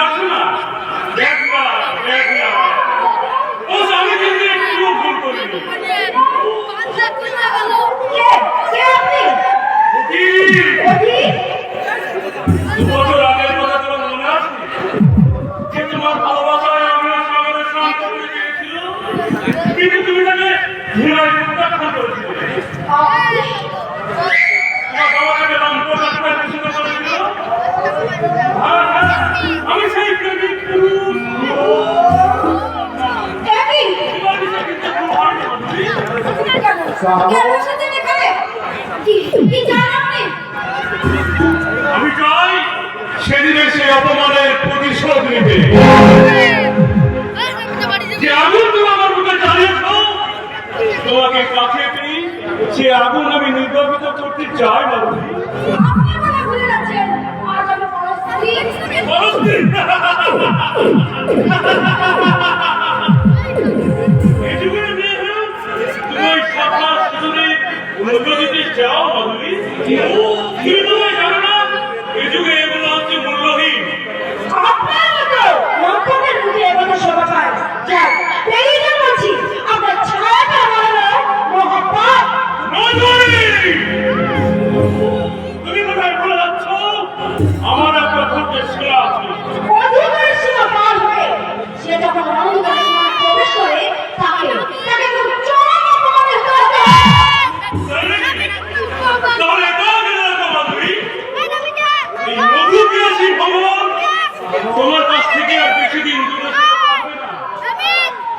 আসো না, দেখবা দেখবা ও আমি কিন্তু একটু ভুল করিনি। দুবছর আগের কথা তোমার মনে আছে যে তোমার ভালোবাসায় আমি সাগরে স্নান করতে গিয়েছিল, কিন্তু তুমি তাকে ঘুরাই প্রত্যাখ্যান করেছিলে। তোমার বাবাকে গেলাম প্রত্যাখ্যান পছন্দ করেছিল। আমি সেই প্রেমিক পুরুষ আমি চাই সেদিনের সেই অপমানের প্রতিশোধ নিতে। যে আগুন তুমি আমার বুকে জ্বালিয়েছ, তোমাকে কাছে পেয়ে সে আগুন আমি নির্বাপিত করতে চাই না। চাও মাধুরী, তুমি তোমায় জানো না এই যুগে এগুলো হচ্ছে মূল্যহীন। তুমি কোথায় বলে যাচ্ছ? আমার একটা ধৈর্যের সীমা আছে। সে যখন প্রবেশ করে তাকে তোমার কাছ থেকে আর বেশি দিন দূরে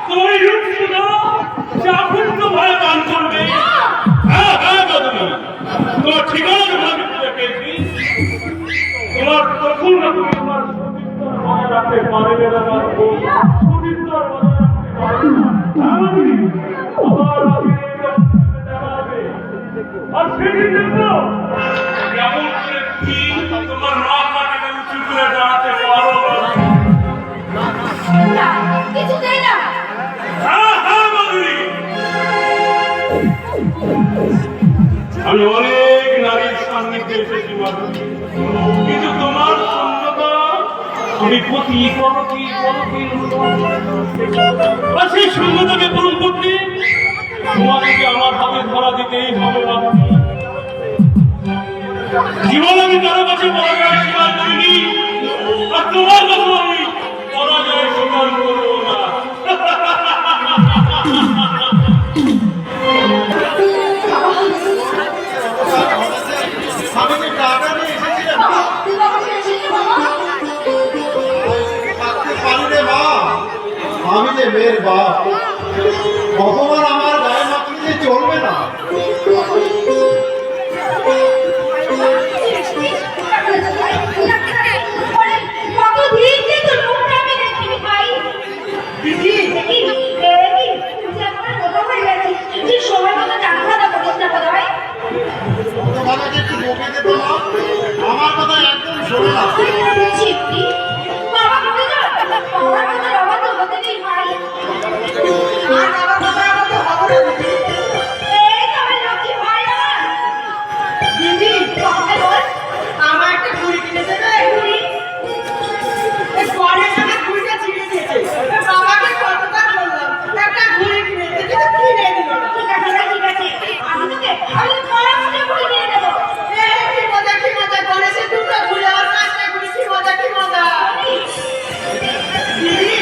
তোমার ভয়ে পান করবে। হ্যাঁ হ্যাঁ তোমার ঠিকানা পেয়েছি। তোমার তখন না তুমি তোমার মনে রাখতে পারবে না। আর সেদিন দেখো কেমন করে কি তোমার মা কাটাকে উঁচু করে দাঁড়াতে পারো। আমি অনেক নারীর সান্নিধ্যে এসেছি মাধুরী, কিন্তু তোমার শূন্যতা আমি প্রতি পরকি আর সেই শূন্যতাকে পূরণ করতে তোমাদেরকে আমার হাতে ধরা দিতেই হবে মাধুরী। জীবন আমি কারো কাছে পরাজয় স্বীকার করিনি, আর তোমার কাছে আমি পরাজয় স্বীকার করবো না। আমি যে মেয়ের বাপ, অপমান আমার গায়ে মাতলে চলবে না। আমার কথা একদম শোনো না। আমার একটা ঘুড়ি কিনে দেবে। বাবাকে কতবার বললাম একটা ঘুড়ি কিনে দিতে, কিনে দিল না। ঠিক আছে আমি তোকে পরে ঘুড়ি কিনে দেবো। কি মজা করে সে দুটো ঘুরে আর পাঁচটা ঘুড়ি। কি মজা দিদি,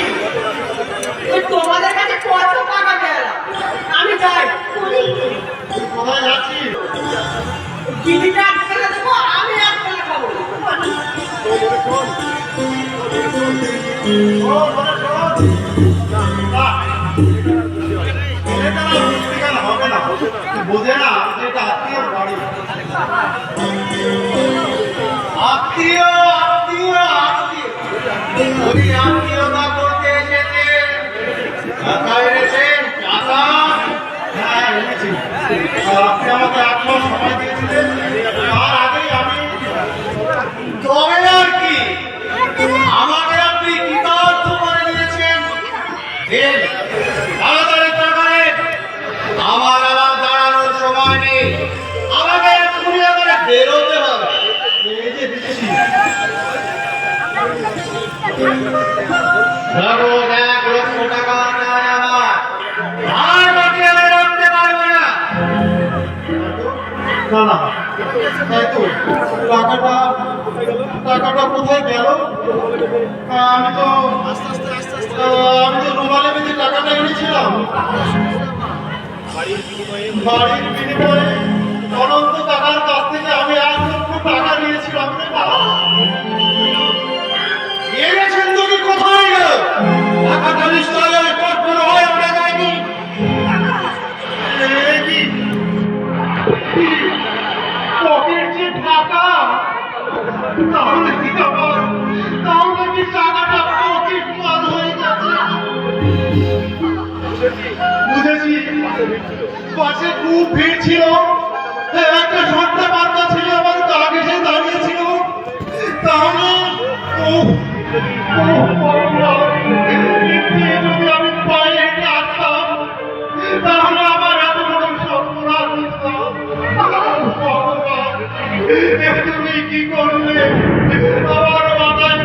তোমাদের কাছে কত টাকা গেল। আমি যাই। কোথায় যাচ্ছি? দিদিটা এক ফেলে দেবো, আমি এক ফেলে খাবো। হবে না, বোঝে না যেটা আত্মীয় বাড়ি। আত্মীয়তা করতে এসেছে। আপনি আমাকে 1 মাস সময় দিয়েছিলেন, তার আগেই আমি তবে আর কি আমাকে আপনি কৃতার্থ করে দিয়েছেন। তাড়াতাড়ি আমার আবার দাঁড়ানোর সময় নেই, আমাকে এক্ষুনি বেরোতে হবে। এই যে দিচ্ছি নগদ 1,00,000 টাকা চাই আমার, আর বাকি আমি রাখতে পারবো না। না না, তাই তো, টাকাটা কোথায় গেল? আমি তো রুমালে বেঁধে টাকাটা এনেছিলাম। বাড়ির বিনিময়ে অনন্ত টাকার কাছ থেকে আমি 1,00,000 টাকা নিয়েছিলাম। এনেছেন তো কি, কোথায় গেল টাকাটা? নিশ্চয়ই ওই পথগুলো হয় আমরা যাইনি। পকেট যে টাকা, তাহলে কি টাকাটা পকেট বন্ধ হয়ে গেছে? বুঝেছি, পাশে খুব ভিড় ছিল, একটা ঝটকা বার্তা ছিল, আমার কাক এসে দাঁড়িয়েছিল। তাহলে যদি আমি পায়ে হেঁটে আসতাম, তাহলে আমার এত বড় সর্বনাশ হতো। ভগবান, তুমি কি করলে? আমার মাথায়